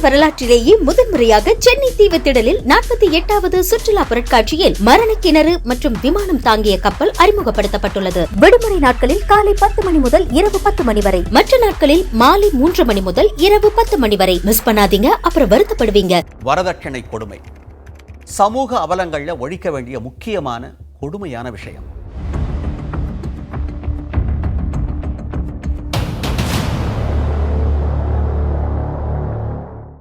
வரலாற்றிலேயே முதன்முறையாக சென்னை தீவுத்திடலில் 48வது சுற்றுலா பொருட்காட்சியில் மரண கிணறு மற்றும் விமானம் தாங்கிய கப்பல் அறிமுகப்படுத்தப்பட்டுள்ளது. விடுமுறை நாட்களில் காலை 10 மணி முதல் இரவு 10 மணி வரை, மற்ற நாட்களில் மாலை 3 மணி முதல் இரவு 10 மணி வரை. மிஸ் பண்ணாதீங்க, அப்புறம் வருத்தப்படுவீங்க. வரதட்சணை கொடுமை சமூக அவலங்கள்ல ஒழிக்க வேண்டிய முக்கியமான கொடுமையான விஷயம்.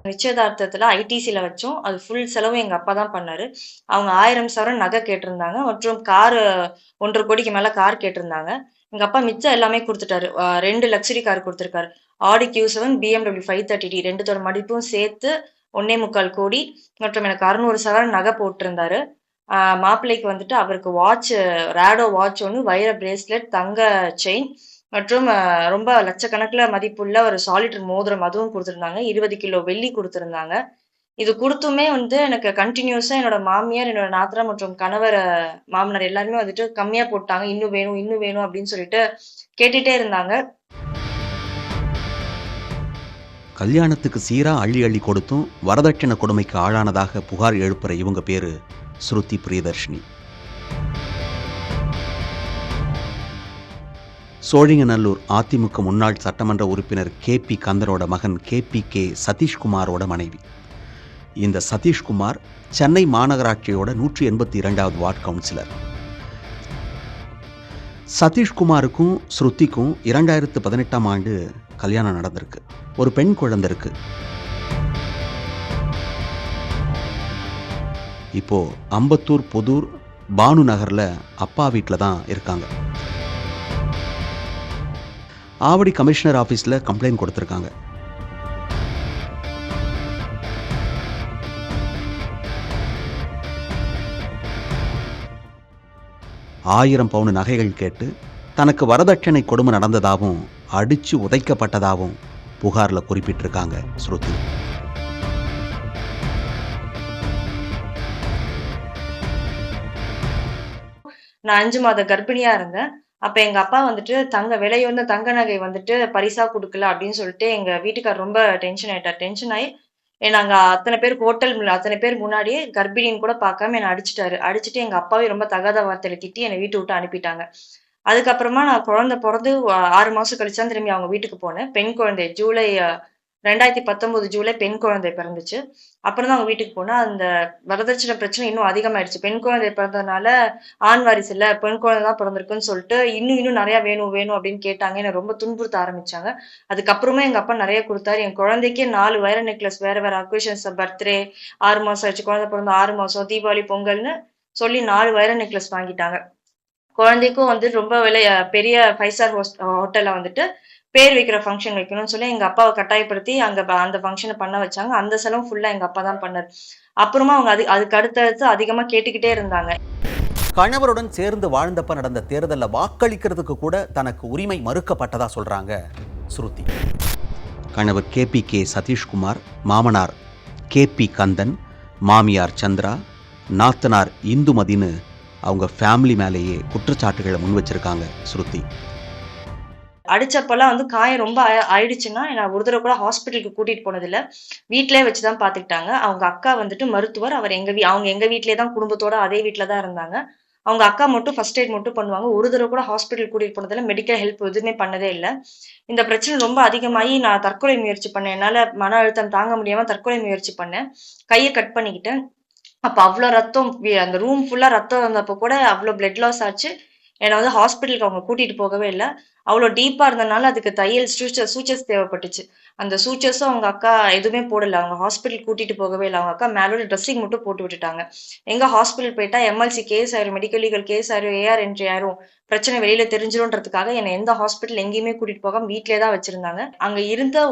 நிச்சயதார்த்தத்துல ஐடிசில வச்சோம். அது ஃபுல் செலவும் எங்க அப்பா தான் பண்ணாரு. அவங்க 1000 சவரன் நகை கேட்டிருந்தாங்க மற்றும் கார் 1.5 கோடிக்கு மேல கார் கேட்டிருந்தாங்க. எங்க அப்பா மிச்சம் எல்லாமே கொடுத்துட்டாரு. 2 லக்ஸரி கார் கொடுத்திருக்காரு. ஆடி Q7, BMW 530D ரெண்டுத்தோட மதிப்பும் சேர்த்து 1.25 கோடி மற்றும் எனக்கு 600 சவரன் நகை போட்டிருந்தாரு. மாப்பிள்ளைக்கு வந்துட்டு அவருக்கு வாட்ச், ரேடோ வாட்ச் ஒன்று, வைர பிரேஸ்லெட், தங்க செயின் மற்றும் ரொம்ப லட்சக்கணக்கில் மதிப்புள்ள ஒரு சாலிட்டர் மோதிரம் அதுவும் கொடுத்துருந்தாங்க. 20 கிலோ வெள்ளி கொடுத்துருந்தாங்க. இது கொடுத்துமே வந்து எனக்கு கண்டினியூஸா என்னோட மாமியார், என்னோட நாத்தனார் மற்றும் கணவர், மாமனார் எல்லாருமே வந்துட்டு கம்மியா போட்டாங்க. இன்னும் வேணும், இன்னும் வேணும் அப்படின்னு சொல்லிட்டு கேட்டுட்டே இருந்தாங்க. கல்யாணத்துக்கு சீரா அள்ளி அள்ளி கொடுத்தும் வரதட்சணை கொடுமைக்கு ஆளானதாக புகார் எழுப்புற இவங்க பேரு ஸ்ருதி பிரியதர்ஷினி. சோழிங்கநல்லூர் அதிமுக முன்னாள் சட்டமன்ற உறுப்பினர் KP கந்தனோட மகன் KPK சதீஷ்குமாரோட மனைவி. இந்த சதீஷ்குமார் சென்னை மாநகராட்சியோட 182வது வார்டு கவுன்சிலர். சதீஷ்குமாருக்கும் ஸ்ருதிக்கும் 2018ஆம் ஆண்டு கல்யாணம் நடந்திருக்கு. ஒரு பெண் குழந்தை இருக்கு. இப்போ அம்பத்தூர் புதூர் பானு நகர்ல அப்பா வீட்டில் தான் இருக்காங்க. ஆவடி கமிஷனர் ஆஃபீஸில் கம்ப்ளைண்ட் கொடுத்துருக்காங்க. ஆயிரம் பவுன் நகைகள் கேட்டு தனக்கு வரதட்சணை கொடுமை நடந்ததாகவும் அடிச்சு உதைக்கப்பட்டதாகவும் புகாரில் குறிப்பிட்டிருக்காங்க ஸ்ருதி. நான் 5 மாத கர்ப்பிணியா இருந்தேன். அப்ப எங்க அப்பா வந்துட்டு விலையுயர்ந்த தங்க நகை வந்துட்டு பரிசா கொடுக்கல அப்படின்னு சொல்லிட்டு எங்க வீட்டுக்கார் ரொம்ப டென்ஷன் ஆயிட்டார். டென்ஷன் ஆகி நாங்க அத்தனை பேர் முன்னாடியே கர்ப்பிணின்னு கூட பார்க்காம என்னை அடிச்சுட்டாரு. அடிச்சுட்டு எங்க அப்பாவே ரொம்ப தகாத வார்த்தையில திட்டி என்னை வீட்டை விட்டு அனுப்பிட்டாங்க. அதுக்கப்புறமா நான் குழந்தை பிறந்து 6 மாசம் கழிச்சு தான் திரும்பி அவங்க வீட்டுக்கு போனேன். பெண் குழந்தை 2019 ஜூலை பெண் குழந்தை பிறந்துச்சு. அப்புறம் தான் அவங்க வீட்டுக்கு போனா அந்த வரதட்சணை பிரச்சனை இன்னும் அதிகமாயிடுச்சு. பெண் குழந்தை பிறந்ததுனால ஆண் வாரிசு இல்ல, பெண் குழந்தை தான் பிறந்திருக்குன்னு சொல்லிட்டு இன்னும் நிறைய வேணும் வேணும் அப்படின்னு கேட்டாங்க. என்னை ரொம்ப துன்புறுத்த ஆரம்பிச்சாங்க. அதுக்கப்புறமா எங்க அப்பா நிறைய கொடுத்தாரு. என் குழந்தைக்கே 4 வைர நெக்லஸ், வேற வேற அக்வேஷன்ஸ், பர்த்டே, 6 மாசம் ஆச்சு, குழந்தை பிறந்த 6 மாசம், தீபாவளி, பொங்கல்னு சொல்லி 4 வைர நெக்லஸ் வாங்கிட்டாங்க. குழந்தைக்கும் வந்து ரொம்ப பெரிய 5 ஸ்டார் ஹோட்டல்ல வந்துட்டு பேர் வைக்கிற ஃபங்க்ஷன் வைக்கணும்னு சொல்லி எங்க அப்பாவை கட்டாயப்படுத்தி அந்த ஃபங்க்ஷனை பண்ண வச்சாங்க. அந்த செலவு ஃபுல்லா எங்க அப்பா தான் பண்ணாரு. அப்புறமா அவங்க அதுக்கு அடுத்தடுத்து அதிகமா கேட்டுக்கிட்டே இருந்தாங்க. கணவருடன் சேர்ந்து வாழ்ந்தப்ப நடந்த தேர்தலில் வாக்களிக்கிறதுக்கு கூட தனக்கு உரிமை மறுக்கப்பட்டதா சொல்றாங்க ஸ்ருதி. கணவர் KPK சதீஷ்குமார், மாமனார் KP கந்தன், மாமியார் சந்திரா, நாத்தனார் இந்துமதின்னு அவங்க ஃபேமிலி மேலேயே குற்றச்சாட்டுகளை முன் வச்சிருக்காங்க ஸ்ருதி. அடிச்சப்பெல்லாம் வந்து காயம் ரொம்ப ஆயிடுச்சுன்னா நான் ஒரு தடவை கூட ஹாஸ்பிட்டலுக்கு கூட்டிட்டு போனதில்ல. வீட்டிலேயே வச்சுதான் பாத்துக்கிட்டாங்க. அவங்க அக்கா வந்துட்டு மருத்துவர். அவங்க எங்க வீட்லயே தான் குடும்பத்தோட அதே வீட்டுல தான் இருந்தாங்க. அவங்க அக்கா மட்டும் ஃபர்ஸ்ட் எய்ட் மட்டும் பண்ணுவாங்க. ஒரு தடவை கூட ஹாஸ்பிட்டல் கூட்டிட்டு போனதில்ல. மெடிக்கல் ஹெல்ப் எதுவுமே பண்ணதே இல்லை. இந்த பிரச்சனை ரொம்ப அதிகமாகி நான் தற்கொலை முயற்சி பண்ணேன். என்னால மன அழுத்தம் தாங்க முடியாம தற்கொலை முயற்சி பண்ணேன். கையை கட் பண்ணிக்கிட்டேன். அப்ப அவ்வளவு ரத்தம், அந்த ரூம் ஃபுல்லா ரத்தம் வந்தப்ப கூட அவ்வளவு பிளட் லாஸ் ஆச்சு. என்னை வந்து ஹாஸ்பிட்டலுக்கு அவங்க கூட்டிட்டு போகவே இல்லை. அவ்வளோ டீப்பா இருந்தனால அதுக்கு தையல் சூச்சர்ஸ் தேவைப்பட்டுச்சு. அந்த சூச்சர்ஸும் அவங்க அக்கா எதுவுமே போடல. அவங்க ஹாஸ்பிட்டல் கூட்டிட்டு போகவே இல்லை. அவங்க அக்கா மேலோட ட்ரெஸ்ஸிங் மட்டும் போட்டு விட்டுட்டாங்க. எங்க ஹாஸ்பிட்டல் போயிட்டா MLC கேஸ் ஆயிரும், மெடிக்கல் லீகல் கேஸ் ஆயிரும், AR என்ட்ரி ஆயிரும், பிரச்சனை வெளியில தெரிஞ்சிரும்ன்றதுக்காக என்னை எந்த ஹாஸ்பிட்டல் எங்கேயுமே கூட்டிட்டு போகாம வீட்லயே தான் வச்சிருந்தாங்க. அங்க இருந்த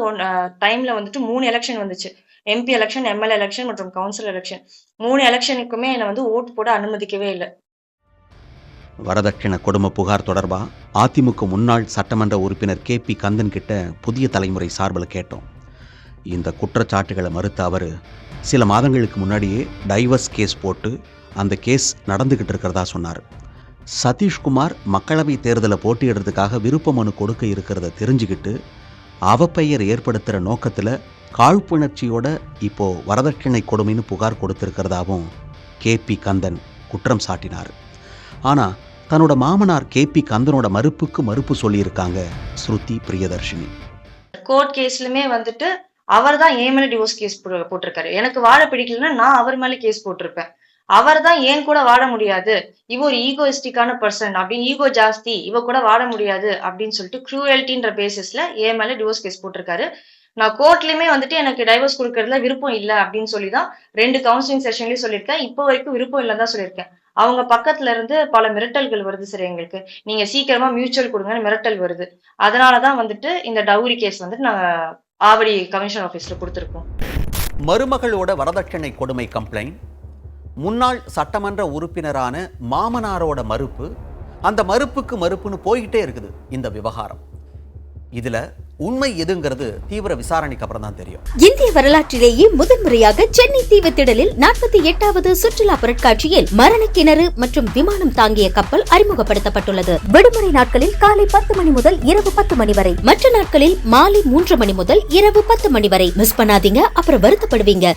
டைம்ல வந்துட்டு 3 எலெக்ஷன் வந்துச்சு. MP எலெக்ஷன், MLA எலெக்ஷன் மற்றும் கவுன்சில் எலெக்ஷன். 3 எலெக்ஷனுக்குமே என்னை வந்து ஓட்டு போட அனுமதிக்கவே இல்லை. வரதட்சணை கொடுமை புகார் தொடர்பா அதிமுக முன்னாள் சட்டமன்ற உறுப்பினர் KP கந்தன் கிட்ட புதிய தலைமுறை சார்பில் கேட்டோம். இந்த குற்றச்சாட்டுகளை மறுத்த அவர் சில மாதங்களுக்கு முன்னாடியே டைவர்ஸ் கேஸ் போட்டு அந்த கேஸ் நடந்துகிட்டு இருக்கிறதா சொன்னார். சதீஷ்குமார் மக்களவை தேர்தலை போட்டியிடுறதுக்காக விருப்ப மனு கொடுக்க இருக்கிறத தெரிஞ்சுக்கிட்டு அவப்பெயர் ஏற்படுத்துகிற நோக்கத்தில் காழ்ப்புணர்ச்சியோட இப்போ வரதட்சணை கொடுமைன்னு புகார் கொடுத்திருக்கிறதாவும் கேபி கந்தன் குற்றம் சாட்டினார். ஆனால் தன்னோட மாமனார் கேபி கந்தனோட மறுப்புக்கு மறுப்பு சொல்லியிருக்காங்க ஸ்ருதி பிரியதர்ஷினி. கோர்ட் கேஸ்லுமே வந்துட்டு அவர் தான் என் மேல டிவோர்ஸ் கேஸ் போட்டிருக்காரு. எனக்கு வாழ பிடிக்கலன்னா நான் அவர் மேல கேஸ் போட்டிருப்பேன். அவர் தான் ஏன் கூட வாழ முடியாது, இவ ஒரு ஈகோயிஸ்டிக்கான பர்சன் அப்படின்னு, ஈகோ ஜாஸ்தி, இவ கூட வாழ முடியாது அப்படின்னு சொல்லிட்டு க்ரூயல்டின்ற பேசிஸ்ல என் மேல டிவோர்ஸ் கேஸ் போட்டிருக்காரு. நான் கோர்ட்லயுமே வந்துட்டு எனக்கு டைவர்ஸ் கொடுக்கறதுல விருப்பம் இல்லை அப்படின்னு சொல்லிதான் 2 கவுன்சிலிங் செஷன்லயும் சொல்லியிருக்கேன். இப்போ வரைக்கும் விருப்பம் இல்லைன்னு தான் சொல்லியிருக்கேன். அவங்க பக்கத்துல இருந்து பல மிரட்டல்கள் வருது. சரி, எங்களுக்கு நீங்க சீக்கிரமா மியூச்சுவல் கொடுங்கன்னு மிரட்டல் வருது. அதனாலதான் வந்துட்டு இந்த டவுரி கேஸ் வந்துட்டு நாங்க ஆவடி கமிஷன் ஆபீஸ்ல கொடுத்திருக்கோம். மருமகளோட வரதட்சணை கொடுமை கம்ப்ளைண்ட், முன்னாள் சட்டமன்ற உறுப்பினரான மாமனாரோட மறுப்பு, அந்த மறுப்புக்கு மறுப்புன்னு போய்கிட்டே இருக்குது இந்த விவகாரம். இதுல உண்மை எதுங்கிறது தீவிர விசாரணைக்கு அப்புறம் தான் தெரியும். இந்திய வரலாற்றிலேயே முதன்முறையாக சென்னை தீவுத்திடலில் 48வது சுற்றுலா பொருட்காட்சியில் மரணக்கிணறு மற்றும் விமானம் தாங்கிய கப்பல் அறிமுகப்படுத்தப்பட்டுள்ளது. விடுமுறை நாட்களில் காலை 10 மணி முதல் இரவு 10 மணி வரை, மற்ற நாட்களில் மாலை 3 மணி முதல் இரவு 10 மணி வரை. மிஸ் பண்ணாதீங்க, அப்புறம் வருத்தப்படுவீங்க.